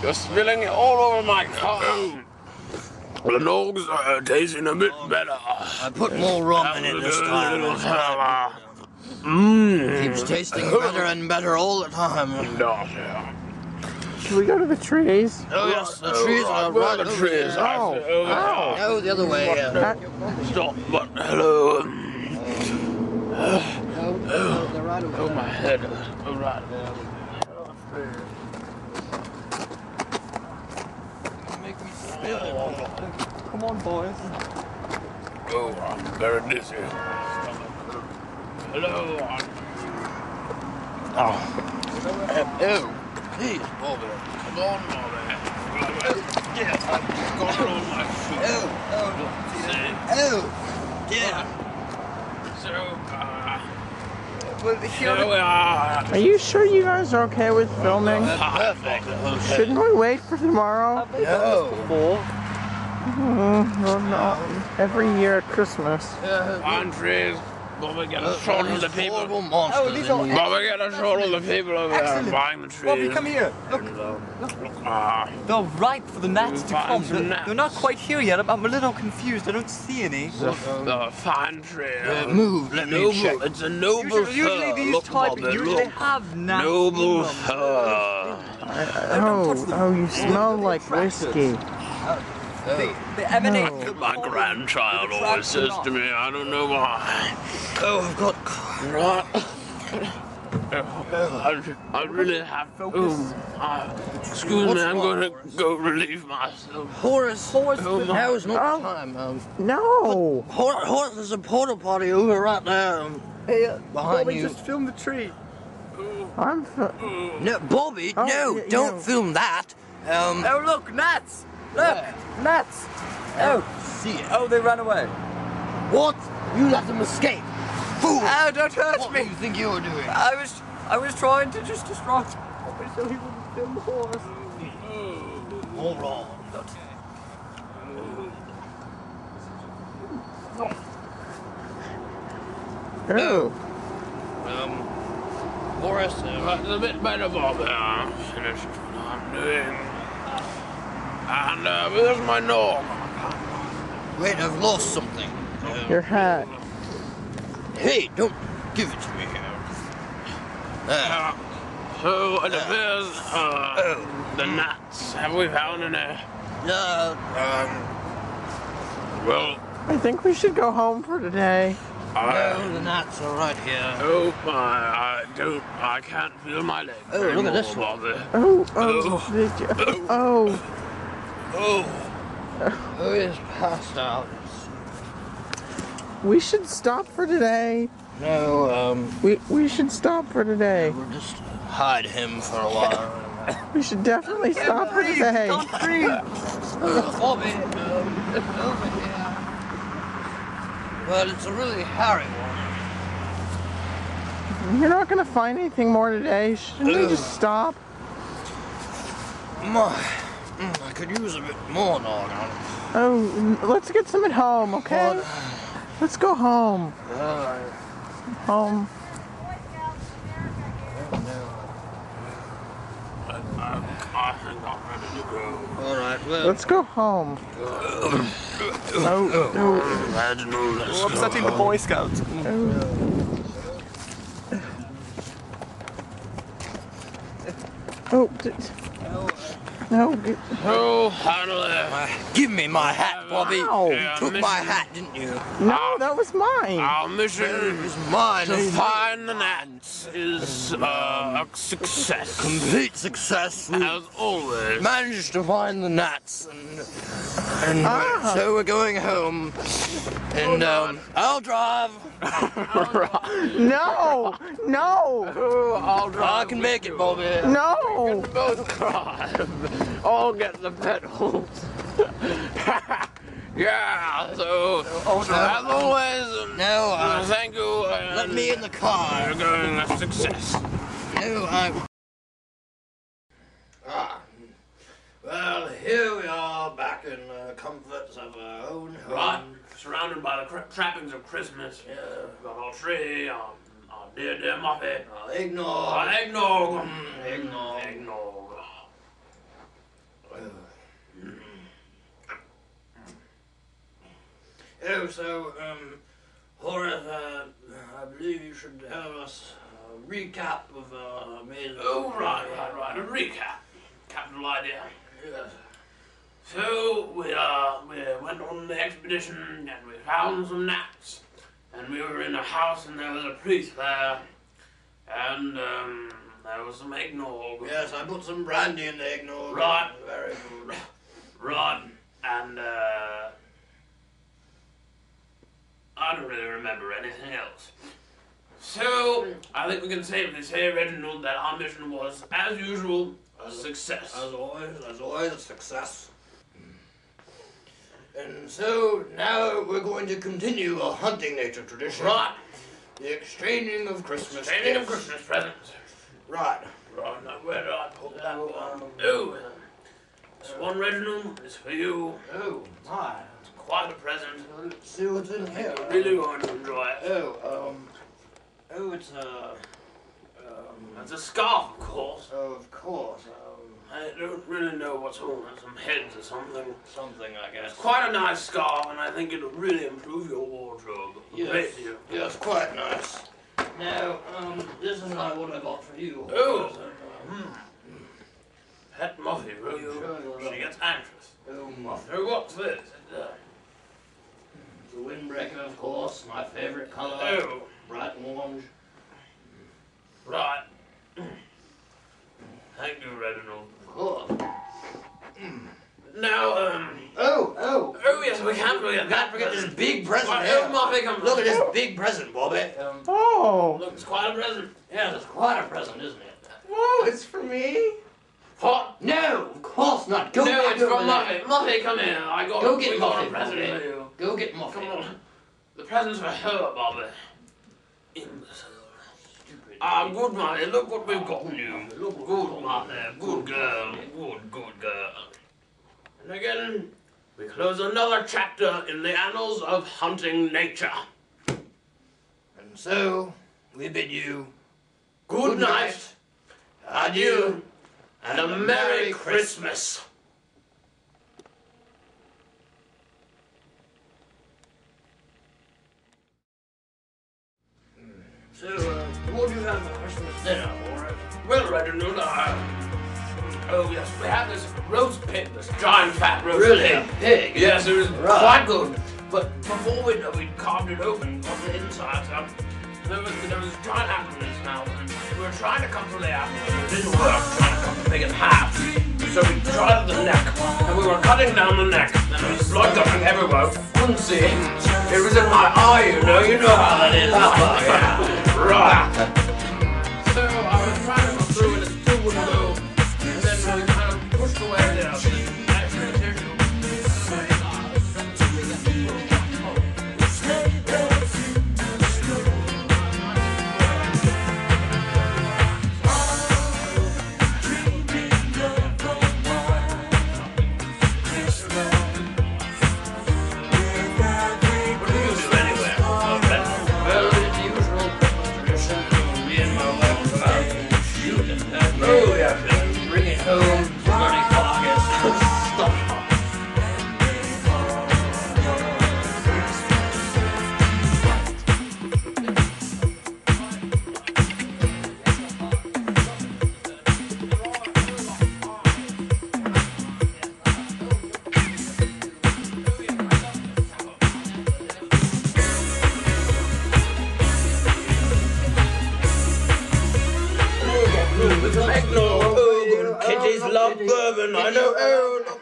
You're spilling it all over my tongue. The nogs are tasting a bit better. I put more rum in it this time. Keeps tasting better and better all the time. Should we go to the trees? Oh yes, the trees are right over trees. there. No, the other way. Stop, but hello. They're right over Oh, my head. Oh, right. Make me spill it. Come on, boys. Oh, I'm very dizzy. Hello. Oh. Please, Bobby. Come on, Bobby. Yes, I've got it on my feet. Yeah. So, Well, here we are. Are you sure you guys are okay with filming? Perfect. Shouldn't we wait for tomorrow? No. Well, no. Every year at Christmas. Pine trees. Bobby, get a shot of the people. Horrible monsters. these are- Bobby, get a shot of the people over there Excellent. buying the trees. Bobby, come here. Look, they're ripe for the gnats to Find come. some gnats. They're not quite here yet. I'm a little confused. I don't see any. The fine tree. Move, let me check. Noble, it's a noble Usually fur. these Look, type Bobby, usually look. have gnats. Noble in them. fur. Oh, you smell like whiskey. They emanate. No. My grandchild always says to me, I don't know why. Oh, I've got. I really have to. Excuse me, I'm going to go relieve myself. Horace, now is not the time. No! Horace, there's a porta potty over right there. Hey, Behind Bobby, you. just film the tree. No, Bobby, Oh, no, don't film that. Oh, look, gnats! Look, gnats! Oh, See it. oh, they ran away. What? You let them escape. Fool! Oh, don't hurt What do me! you think you were doing? I was trying to just distract Bobby so he wouldn't film the horse. All wrong. Oh. Horace, It's a bit better, Bobby. I finished what I'm doing. And there's my nog. wait, I've lost something. Your hat. Hey, don't give it to me here. So it appears the gnats. Have we found any? Well, I think we should go home for today. No, the gnats are right here. Oh my! I can't feel my leg. Oh, look at anymore, this one. Bobby. Oh, did you? Oh. Oh, he's passed out. We should stop for today. No, We should stop for today. we'll just hide him for a while. We should definitely stop for today. Don't breathe! Bobby, over here. Well, it's a really hairy one. You're not gonna find anything more today. Shouldn't we just stop? I could use a bit more nog on it. Oh, let's get some at home, okay? Let's go home. Home. I think I'm ready to go. Alright, well. Let's go home. No. Reginald, let's We're upsetting the Boy Scouts. Oh, no. Oh, finally. Give me my hat, Bobby. Ow. You took my hat, didn't you? No, that was mine. Our mission It's mine. to find the gnats is a success. Complete success. We As always. managed to find the gnats, and so we're going home. And I'll drive. No. I'll I can make it, Bobby. No. both drive. I'll get the pedals. Yeah, so as always, No, thank you. let me in the car. You're going a success. No, well, here we are, back in the comforts of our own home. Right, surrounded by the trappings of Christmas. Yeah, got our tree, our dear Muppet, Eggnog. our eggnog. Eggnog. Eggnog. Oh, so, Horace, I believe you should have us a recap of amazing... Oh, right. A recap. Capital idea. Yes. So, we went on the expedition and we found some gnats. And we were in a house and there was a priest there. And, there was some eggnog. Yes, I put some brandy in the eggnog. Right. Very good. Right. And, I don't really remember anything else. So, I think we can safely say, Reginald, that our mission was, as usual, a success. As always, a success. And so, now we're going to continue a hunting nature tradition. Right. The exchanging of Christmas Exchanging of gifts. Christmas presents. Right. Right, now where did I put that one? Oh, this one, Reginald, is for you. Oh, my. It's quite a present. Let's see what's in here. You're really going to enjoy it. Oh, it's It's a scarf, of course. Oh, of course. I don't really know what's on it. Some heads or something. Something, I guess. It's quite a nice scarf, and I think it'll really improve your wardrobe. Yes. Great deal. Yes, quite nice. Now, this is not what I bought for you. Oh. Pet Muffy, will you? Sure, She gets anxious. Oh, Muffin. Oh, what's this? The windbreaker, of course, my favorite color. Oh. Bright orange. Right. Thank you, Reginald. Of course. Now, Oh, yes, we can't forget this big present Right, here. oh, Muffy, come Look at this big present, Bobby. Oh. Look, it's quite a present. Yeah, it's quite a present, isn't it? Whoa, it's for me? What? No, of course not. Go No, back it's over from there. Muffy. Muffy, come here. We got a present for Bobby. you. Go get Muffin. Come on. The present's for her, Bobby. Imbecile. Stupid. Ah, good, Muffy. Look what we've got you. Look good, Muffy. Good girl. Good girl. And again, we close another chapter in the annals of hunting nature. And so, we bid you Good night, adieu, and a Merry Christmas. So, what do you have for Christmas dinner, Horace? Well, Reginald, oh yes, we have this roast pig, this giant fat roast Really? pig. A pig? Yes, it was Right. quite good. But before we carved it open on the inside, there was a giant apple in its mouth, and we were trying to cut through the apple, and it didn't work, trying to cut the pig in half. So we tried the neck, and we were cutting down the neck, and there was blood going everywhere. Couldn't see it. It was in my eye, you know how that is. Right. So I was trying to go through, and it still wouldn't go. And then we kind of pushed away the extra tissue. Oh, yeah, bring it home, dirty pockets, stuff. With some eggnog. Oh, kitties love bourbon. I know. Oh, look.